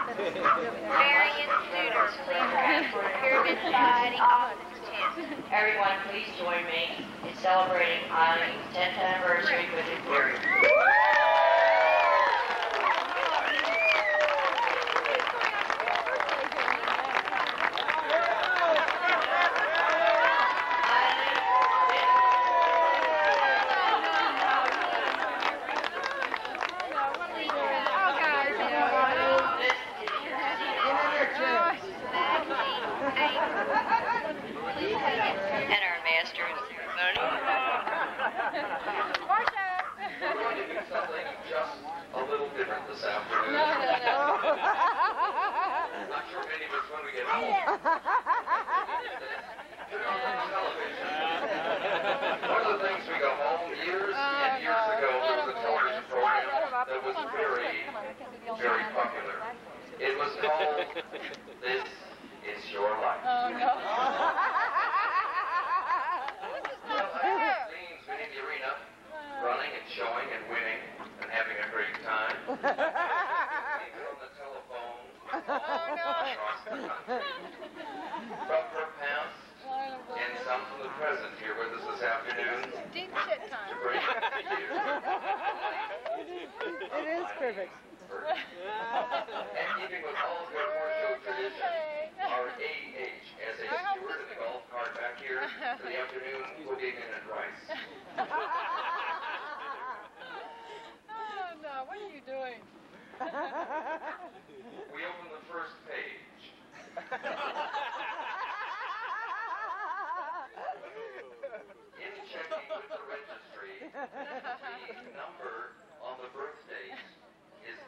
Marion Tudor, please come for Pyramid Society Office 10. Everyone, please join me in celebrating Eileen's 10th anniversary with Imperial. Very popular. It was called This Is Your Life. Oh, no. I've seen in the arena, running and showing and winning and having a great time. People on the telephone across the country. From her past and some from the present here with us this afternoon. Deep shit time. To bring it to you. It is perfect. And keeping with all good horse show tradition, our AH as a steward of the golf cart back here for the afternoon cooking and rice. Oh no, what are you doing? We open the first page. In checking with the registry, the number on the birth date is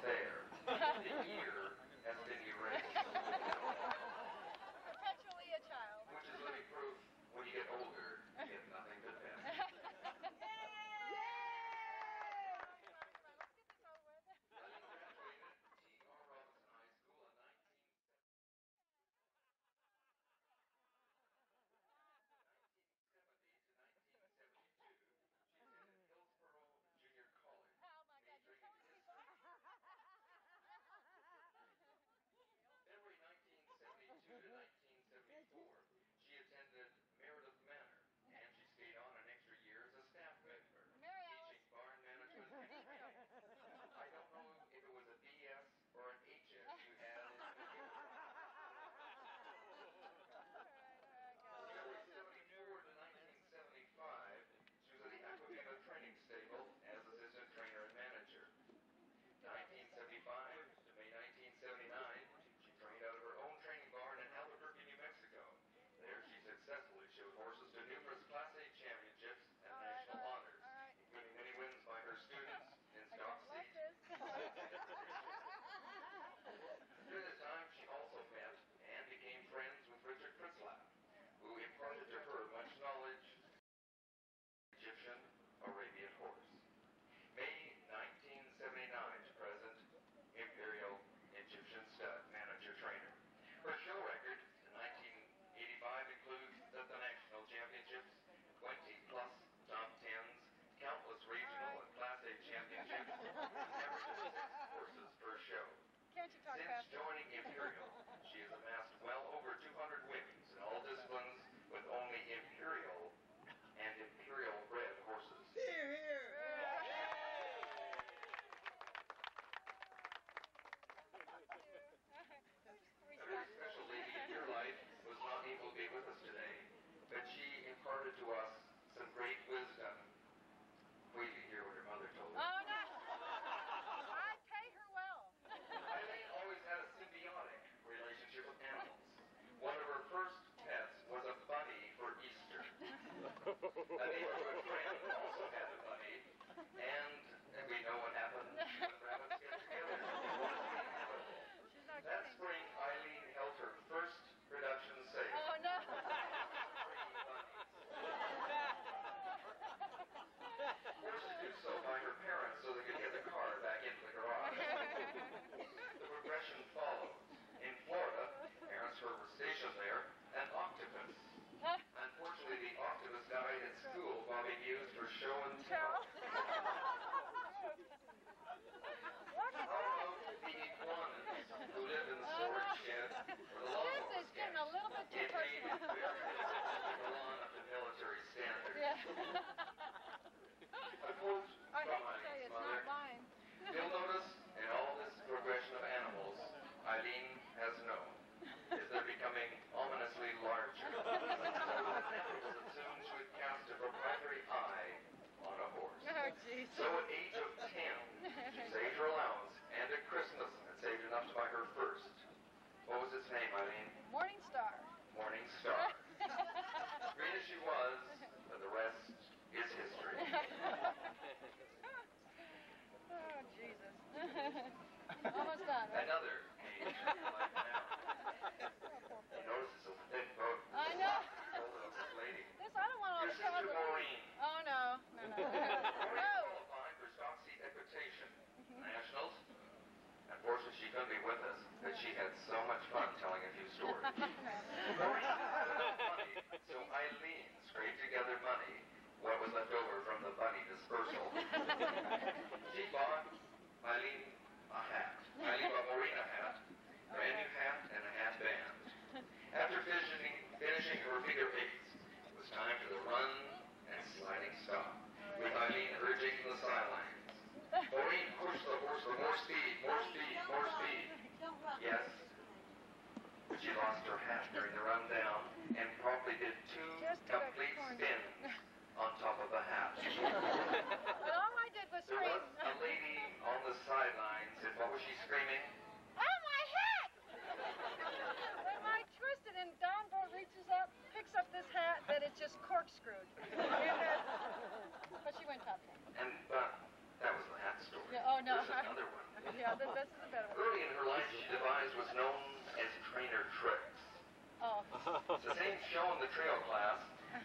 the trail class,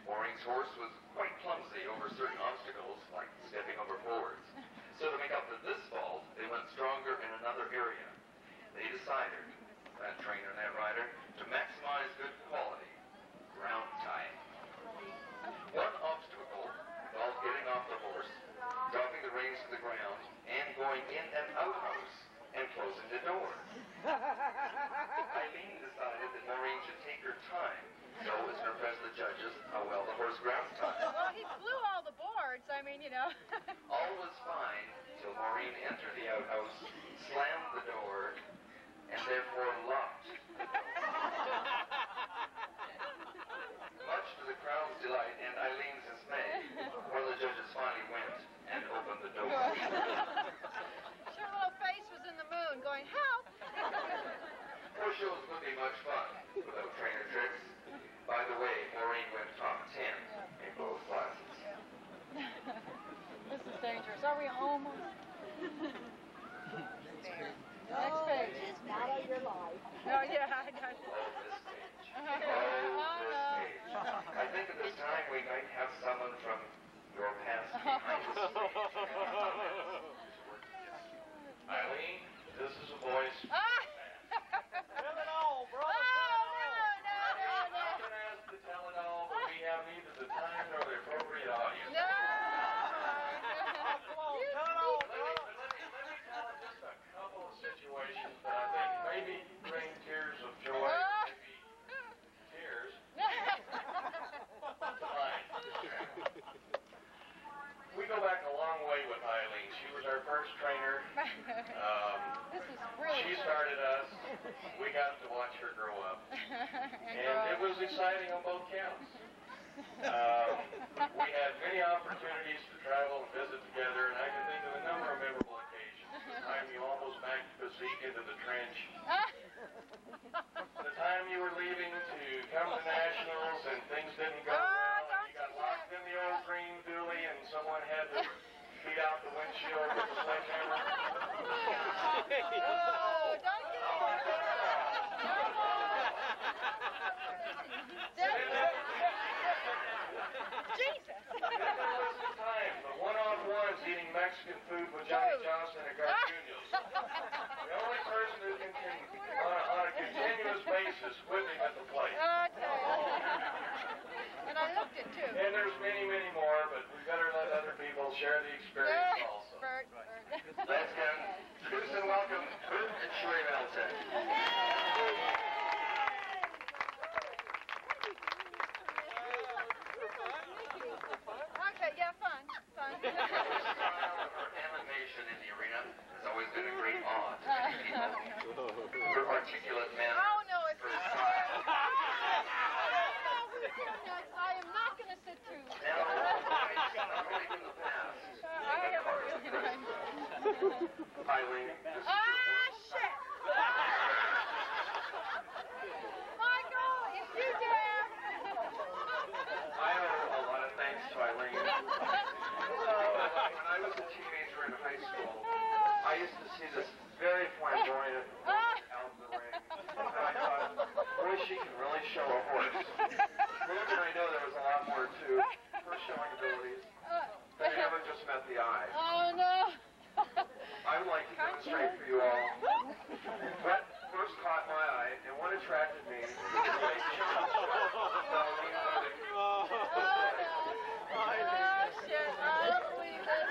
Maureen's horse was quite clumsy over certain obstacles, like stepping over forwards. So to make up for this fault, they went stronger in another area. They decided, that trainer and that rider, to maximize good quality, ground tying. One obstacle involved getting off the horse, dropping the reins to the ground, and going in and out house and closing the door. Eileen decided that Maureen should take her time, so as to impress the judges how well the horse ground tied. Well, he blew all the boards. I mean, you know. All was fine till Maureen entered the outhouse, slammed the door, and therefore locked the door. Much to the crowd's delight and Eileen's dismay, one of the judges finally went and opened the door. Her little face was in the moon going, help! Horse shows would be much fun without trainer tricks. By the way, Maureen went top 10 in both classes. This is dangerous. Are we almost? Next page. It's not of your life. Oh, yeah, I got Oh, this page. Oh, Oh, no. this page. I think at this time we might have someone from your past behind the stage. Eileen, this is a voice. Ah! Tell it all, brother. Oh, no. I've been asked to tell it all, but we have neither the time nor the appropriate audience. No! Come on, tell it all, Let me tell just a couple of situations that I think maybe bring tears of joy, maybe tears to mind. We go back a long way with Eileen. She was our first trainer. This is really She cool. started us. We got to watch her grow up. And it was exciting on both counts. We had many opportunities to travel and visit together, and I can think of a number of memorable occasions. The time you almost backed the physique into the trench. The time you were leaving to come to nationals and things didn't go well, and you got locked in the old green dually and someone had to beat out the windshield with a sledgehammer. Oh, don't get Jesus! Then there was the time, the one-on-ones eating Mexican food with Johnny Johnson and Gardunos. The only person who can on a continuous basis, whipping at the plate. And I looked it too. And there's many, many more, but we better let other people share the experience also. Bert. Let's introduce and welcome Bert and Sherry Melton. Okay, yeah, fun. Her style of her animation in the arena has always been a great awe to many people. Her articulate manner. Oh, no, it's her not. style. I am not going to sit through. Now, not only from the past, I have a really nice. Eileen, this is Shit! Michael, if you dare! I owe a lot of thanks to Eileen. When I was a teenager in high school, I used to see this very flamboyant out in the ring. And I thought, boy, she can really show a horse. Little did I know there was a lot more to her showing abilities than I ever just met the eye. Oh, no. I would like to demonstrate for you all what first caught my eye and what attracted me to the late challenge of Eileen Verdieck. Oh, shit. I don't believe this.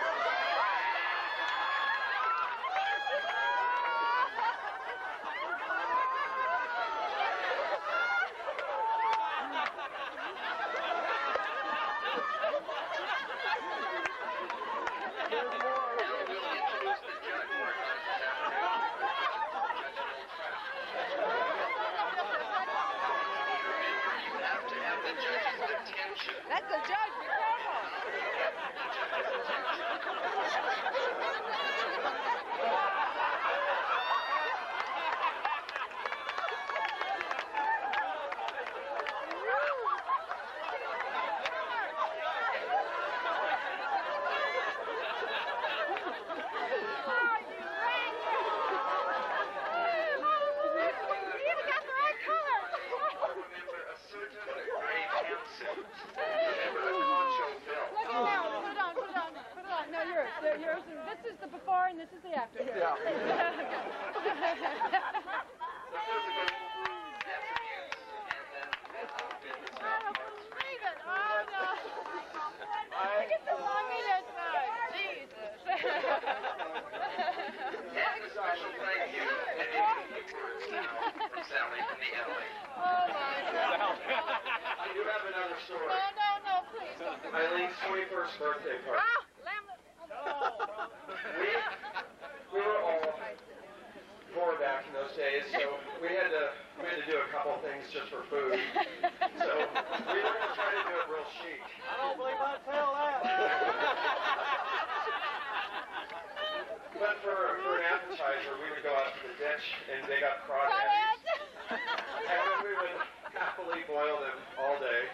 That's the judge. Be Remember a certain great no, yours. Yours. This is the before and this is the after. Here. Yeah. The physical attributes and then mental fitness I don't outcomes. believe it. Oh, no. Look at the loneliness now. Jesus. And a special thank you to Eileen from Sally from the Ellie. Oh, my God. I do have another story. No, please don't. Eileen's 21st birthday party. Ah, lamb. We were all poor back in those days, so we had to do a couple things just for food. So we were going to try to do it real chic. I don't believe I tell that. But for an appetizer, we would go out to the ditch and dig up crawdads. And then we would happily boil them all day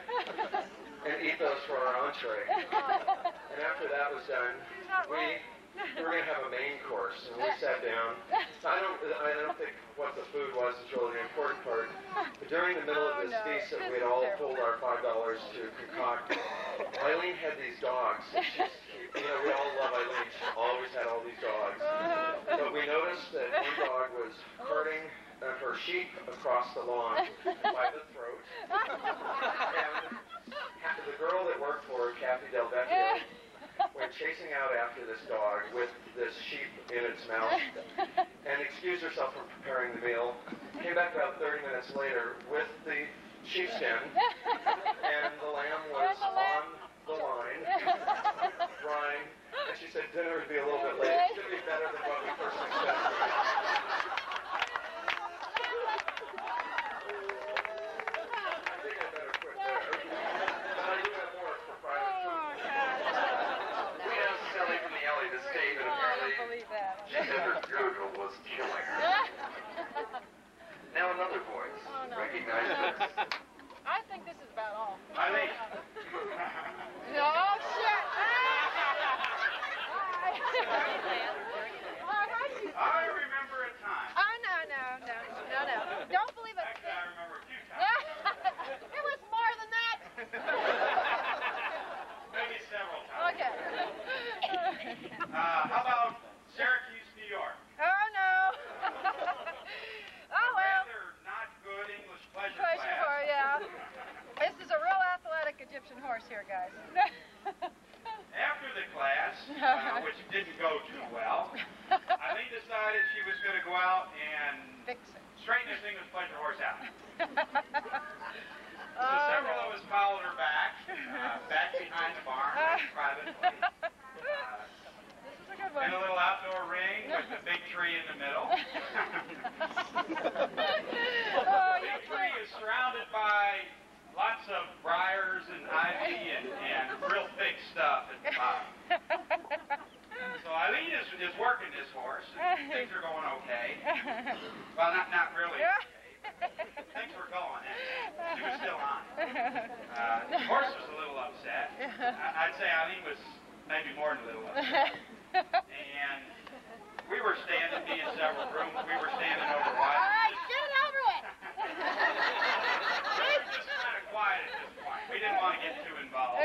and eat those for our entree. And after that was done, we were going to have a main course, and we sat down. I don't think what the food was is really the important part. But during the middle of this feast that we'd all pulled our $5 to concoct, Eileen had these dogs. We all love Eileen. She always had all these dogs. But we noticed that one dog was herding her sheep across the lawn by the throat. And the girl that worked for her, Kathy Del Vecchio, went chasing out after this dog with this sheep in its mouth and excused herself from preparing the meal. Came back about 30 minutes later with the sheepskin, and the lamb was on the line, drying, and she said dinner would be a little bit late. It's going to be better than what we first expected. I think I better quit there. But I do have more for private food. We asked Sally from the Ellie to stay, but apparently she said her gurgle was killing her. Now another voice. Recognize this. I think this is about all. Eileen. Oh, shit. I remember a time. Oh, no. Don't believe it. Actually, I remember a few times. It was more than that. Maybe several times. Okay. How about Syracuse, New York? Oh, no. Oh, well. Rather not good English pleasure Pleasure class. for, yeah. This is a real athletic Egyptian horse here, guys. After the class, which didn't go too well, Eileen decided she was going to go out and Fix it. straighten this English pleasure horse out. So Oh, several of us followed her back behind the barn, privately. This is a good In a one. little outdoor ring with the big tree in the middle. Oh, The big tree is surrounded by lots of briars and ivy and real thick stuff at the bottom. So Eileen is working this horse, and things are going okay. Well, not really okay. Things were going, and she was still on. The horse was a little upset. I'd say Eileen was maybe more than a little upset. And we were standing, me and several grooms, we were standing over All watching. right, get it over with. We were just kind of quiet at this point. We didn't want to get too involved.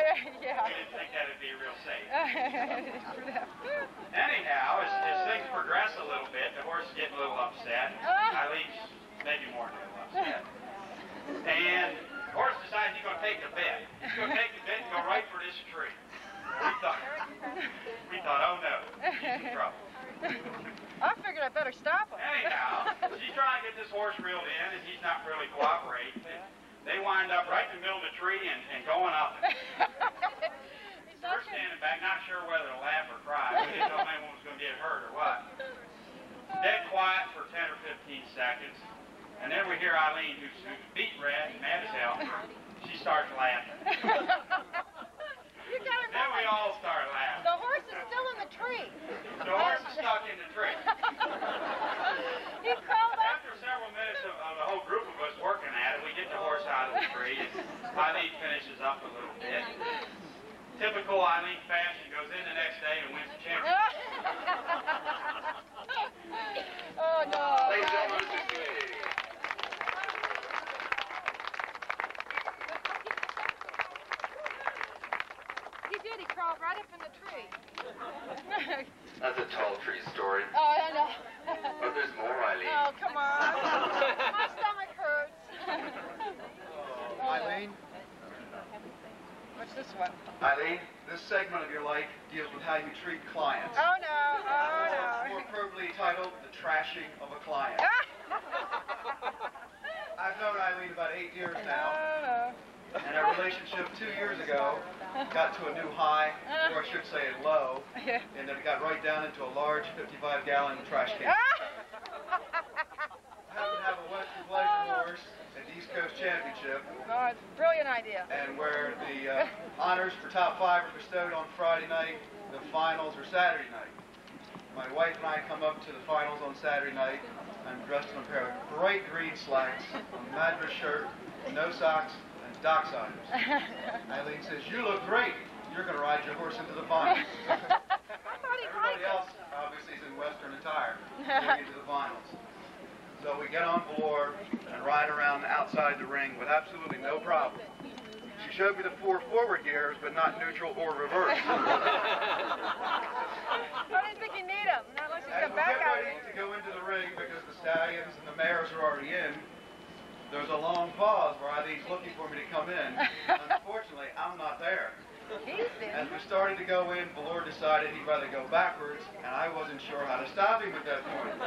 Yeah. We didn't think that would be real safe. True that. Anyhow, as things progress a little bit, the horse is getting a little upset. Eileen's maybe more than a little upset. And the horse decides he's going to take the bit. He's going to take the bit and go right for this tree. We thought, oh no, he's in trouble. I figured I better stop him. Anyhow, she's trying to get this horse reeled in, and he's not really cooperating. And they wind up right in the middle of the tree and going up. We're standing back, not sure whether to laugh or cry. We didn't know if anyone was going to get hurt or what. Dead quiet for 10 or 15 seconds. And then we hear Eileen, who's beat red and mad as hell. She starts laughing. You gotta Then we remember, all start laughing. the horse is still in the tree. The horse is stuck in the tree. He crawled up. After several minutes of the whole group of us working at it, we get the horse out of the tree, and Eileen finishes up a little bit. Typical Eileen fashion, goes in the next day and wins the championship. Oh, no. Ladies and gentlemen, this is Canadian. That's a tall tree story. Oh, I know. But there's more, Eileen. Oh, come on. My stomach hurts. Eileen? What's this one? Eileen, this segment of your life deals with how you treat clients. Oh, no. Oh, It's no. more appropriately titled The Trashing of a Client. I've known Eileen about 8 years now, Oh, and our relationship 2 years ago got to a new high, or I should say a low, no. and then it got right down into a large 55-gallon trash can. I happen to have a Western Pleasure horse at the East Coast Championship, Oh, it's a brilliant idea. and where the honors for top 5 are bestowed on Friday night, the finals are Saturday night. My wife and I come up to the finals on Saturday night. I'm dressed in a pair of bright green slacks, a madras shirt, no socks, and docksiders. Eileen says, "You look great. You're going to ride your horse into the finals." Everybody else obviously is in Western attire going into the finals. So we get on board and ride around outside the ring with absolutely no problem. She showed me the 4 forward gears, but not neutral or reverse. I didn't think you need them. Not unless you As come we back get out. ready to go into the ring because the stallions and the mares are already in, there's a long pause where Eileen's looking for me to come in. Unfortunately, I'm not there. As we started to go in, Valor decided he'd rather go backwards, and I wasn't sure how to stop him at that point.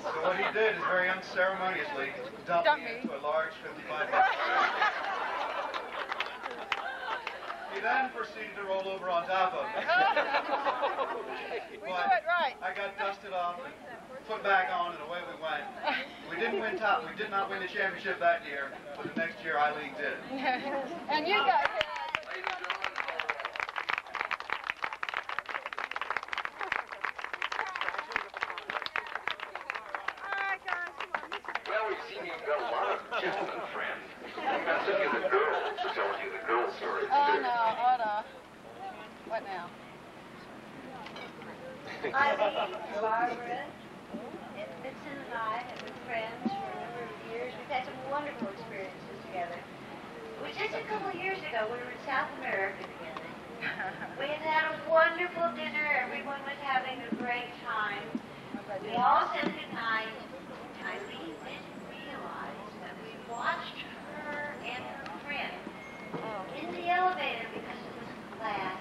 So what he did is very unceremoniously dump me into a large 55-gallon. He then proceeded to roll over on top of me. We do it right. I got dusted off and put back on, and away we went. We did not win the championship that year, but the next year Eileen did. And you guys. Well, we've seen you've got a lot of gentlemen friends. I'm thinking of the girls who telling you the girl stories Oh, too. no. Oh, no. What now? Eileen, Barbara, and Vincent and I have been friends for a number of years. We've had some wonderful experiences together. It was just a couple of years ago. We were in South America together. We had had a wonderful dinner. Everyone was having a great time. We all said goodnight. Eileen didn't realize that we watched her and her friend in the elevator because it was glass.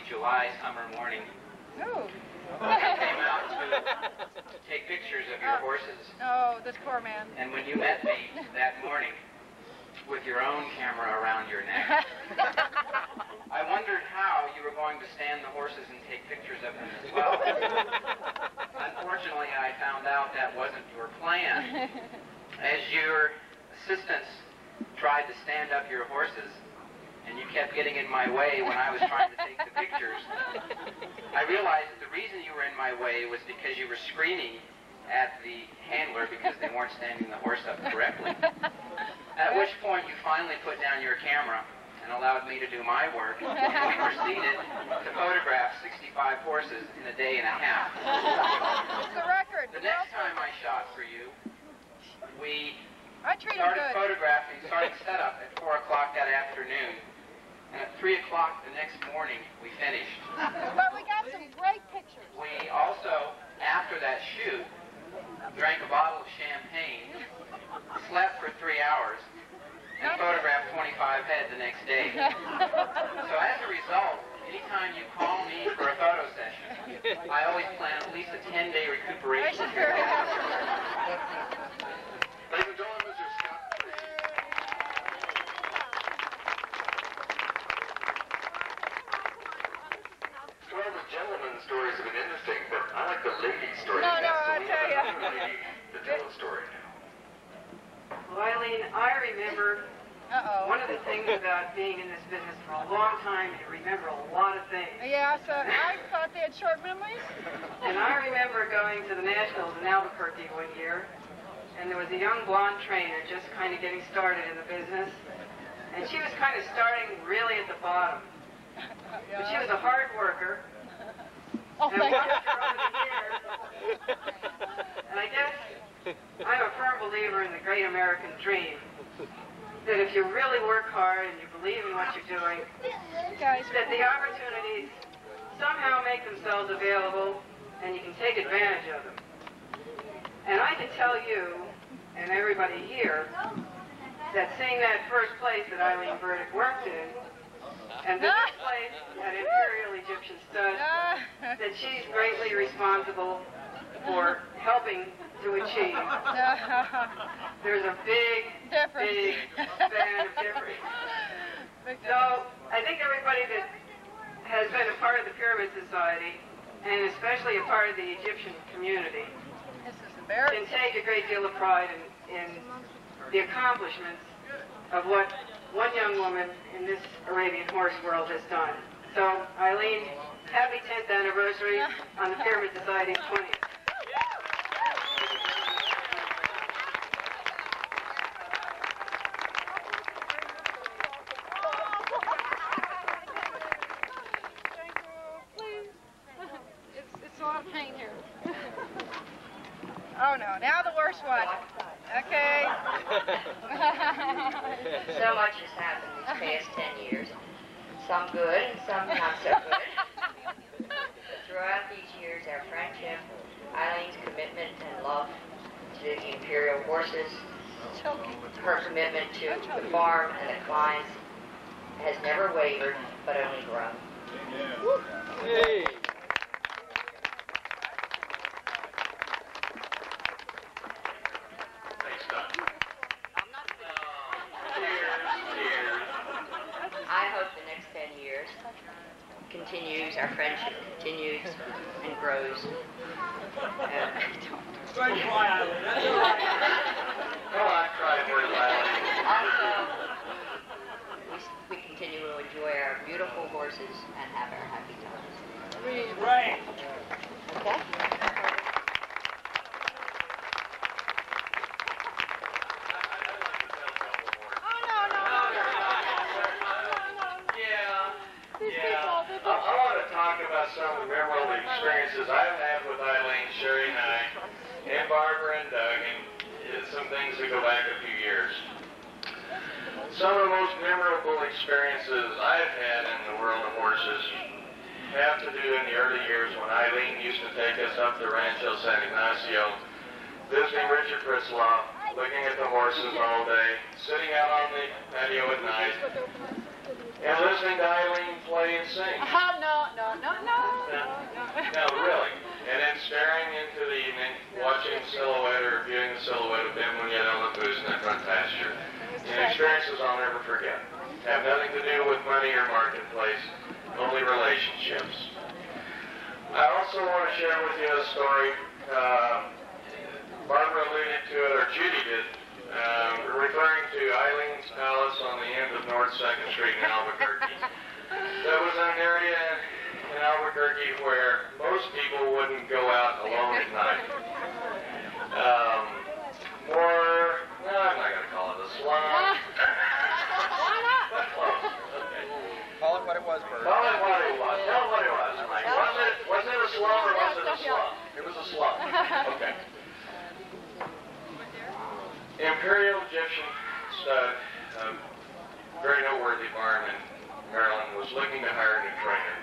July summer morning. Oh. I came out to take pictures of your horses. Oh, this poor man. And when you met me that morning with your own camera around your neck, I wondered how you were going to stand the horses and take pictures of them as well. Unfortunately, I found out that wasn't your plan. As your assistants tried to stand up your horses, and you kept getting in my way when I was trying to take the pictures, I realized that the reason you were in my way was because you were screaming at the handler because they weren't standing the horse up correctly. At which point you finally put down your camera and allowed me to do my work, and we proceeded to photograph 65 horses in a day and a half. It's the record. The next time I shot for you, we I treat him started good. photographing, starting setup at 4 o'clock that afternoon. And at 3 o'clock the next morning, we finished. But we got some great pictures. We also, after that shoot, drank a bottle of champagne, slept for 3 hours, and photographed 25 head the next day. So as a result, anytime you call me for a photo session, I always plan at least a 10-day recuperation period. Ladies and gentlemen, Mr. Scott, please. Well, the gentlemen's stories have been interesting, but I like the ladies' stories. No, best, so I we tell have ya. another lady to tell a story. Well, Eileen, I remember One of the things about being in this business for a long time, you remember a lot of things. Yeah, so I thought they had short memories. And I remember going to the Nationals in Albuquerque one year, and there was a young blonde trainer just kind of getting started in the business, and she was kind of starting really at the bottom. But she was a hard worker, and I watched her over the years, and I guess I'm a firm believer in the great American dream, that if you really work hard and you believe in what you're doing, that the opportunities somehow make themselves available and you can take advantage of them. And I can tell you, and everybody here, that seeing that first place that Eileen Verdieck worked in, and this place at Imperial Egyptian Stud, that she's greatly responsible for helping to achieve. There's a big span of difference. So I think everybody that has been a part of the Pyramid Society, and especially a part of the Egyptian community, can take a great deal of pride in the accomplishments of what one young woman in this Arabian horse world has done. So, Eileen, happy 10th anniversary on the Pyramid Society's 20th. Oh no, now the worst one. Okay. So much has happened these past 10 years. Some good and some not so good. Throughout these years, our friendship, Eileen's commitment and love to the Imperial horses, her commitment to the farm and the clients has never wavered, but only grown. Hey. Continues, our friendship continues and grows. Well, I tried for you, Also, we continue to enjoy our beautiful horses and have our happy times. Right. Okay? I want to talk about some of the memorable experiences I've had with Eileen, Sherry, and I, and Barbara and Doug, and some things that go back a few years. Some of the most memorable experiences I've had in the world of horses have to do in the early years when Eileen used to take us up to Rancho San Ignacio, visiting Richard Pritzloff, looking at the horses all day, sitting out on the patio at night, and listening to Eileen play and sing. No, really. And then staring into the evening, watching the silhouette or viewing the silhouette of them when you had on the booth in the front pasture. And experiences I'll never forget. Have nothing to do with money or marketplace, only relationships. I also want to share with you a story. Barbara alluded to it, or Judy did, referring to Eileen's Palace on the end of North 2nd Street in Albuquerque. That was an area in Albuquerque where most people wouldn't go out alone at night. I'm not going to call it a slum. Why not? But close. Okay. Call it what it was, Bert. Call it what it was. Tell what it was. Like, was it a slum or was it a slum? It was a slum. Okay. Imperial Egyptian Stud, very noteworthy farm in Maryland, was looking to hire a new trainer.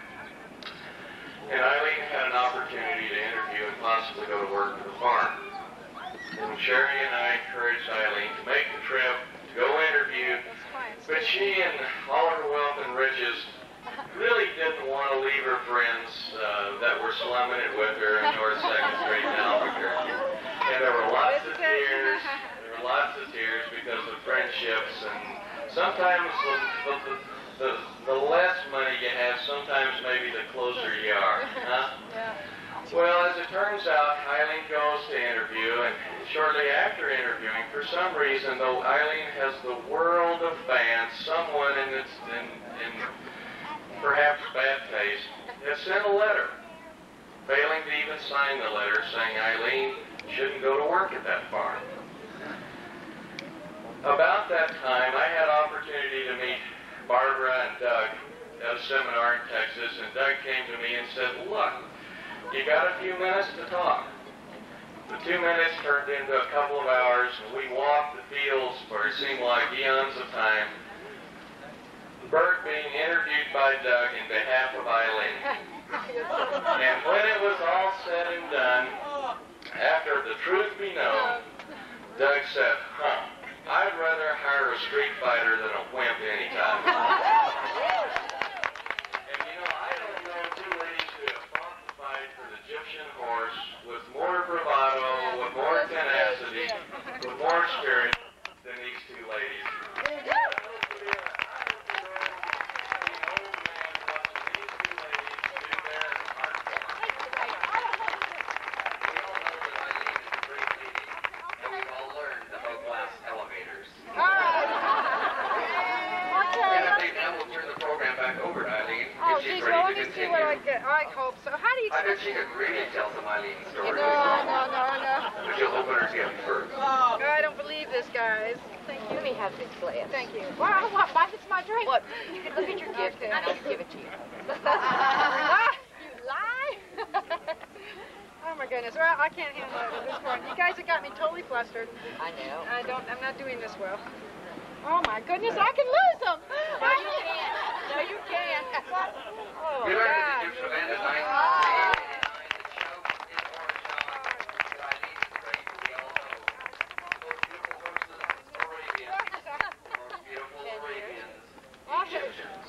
And Eileen had an opportunity to interview and possibly go to work for the farm. And Sherry and I encouraged Eileen to make the trip, to go interview, but she and all her wealth and riches really didn't want to leave her friends that were slumming it with her in North 2nd Street in Albuquerque. And there were lots of tears. Lots of tears because of friendships, and sometimes the less money you have, sometimes maybe the closer you are. Huh? Well, as it turns out, Eileen goes to interview, and shortly after interviewing, for some reason, though Eileen has the world of fans, someone in perhaps bad taste has sent a letter, failing to even sign the letter, saying Eileen shouldn't go to work at that farm. About that time, I had opportunity to meet Barbara and Doug at a seminar in Texas, and Doug came to me and said, look, you got a few minutes to talk. The 2 minutes turned into a couple of hours, and we walked the fields for it seemed like eons of time. Bert being interviewed by Doug in behalf of Eileen. And when it was all said and done, after the truth be known, Doug said, I'd rather hire a street fighter than a wimp anytime. And you know, I don't know two ladies who have fought the fight for the Egyptian horse with more bravado, with more tenacity, with more spirit than these two ladies. I hope so. How do you... I bet she could really tell some Eileen stories. No. But you'll open her to first. I don't believe this, guys. Thank you. Let me have this glass. Thank you. Well, what? It's my drink. What? You can look at your gift and I'll give it to you. You lie? Oh my goodness. Well, I can't handle it at this point. You guys have got me totally flustered. I know. I'm not doing this well. Oh my goodness, I can lose them. No, you can't. No, you can't. Oh, We learned God. that the Egyptian land is 1989. The choke in Oregon that Eileen's great, we all know. Those beautiful horses, Arabians. Those beautiful Arabians, Egyptians.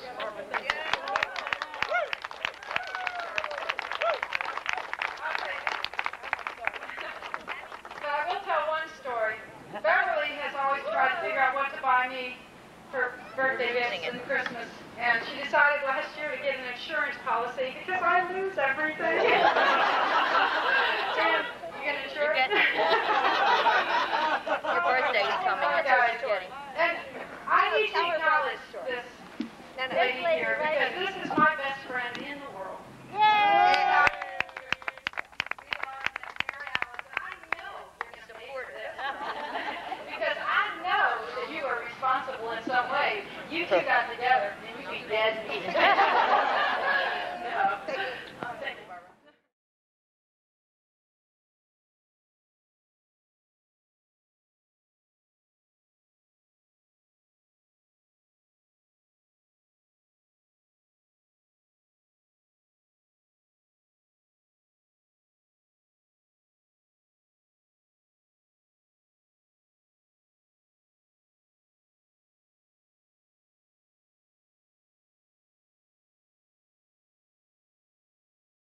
But I will tell one story. Beverly has always tried to figure out what to buy me for birthday gifts and Christmas. And she decided last year to get an insurance policy because I lose everything. And you gonna insure it? Your birthday is coming. Oh, That's guys. what you're getting. And I need to acknowledge this lady here because this is my best friend in the world. Yay! Because I know that you are responsible in some way. You two got together and you'd be dead.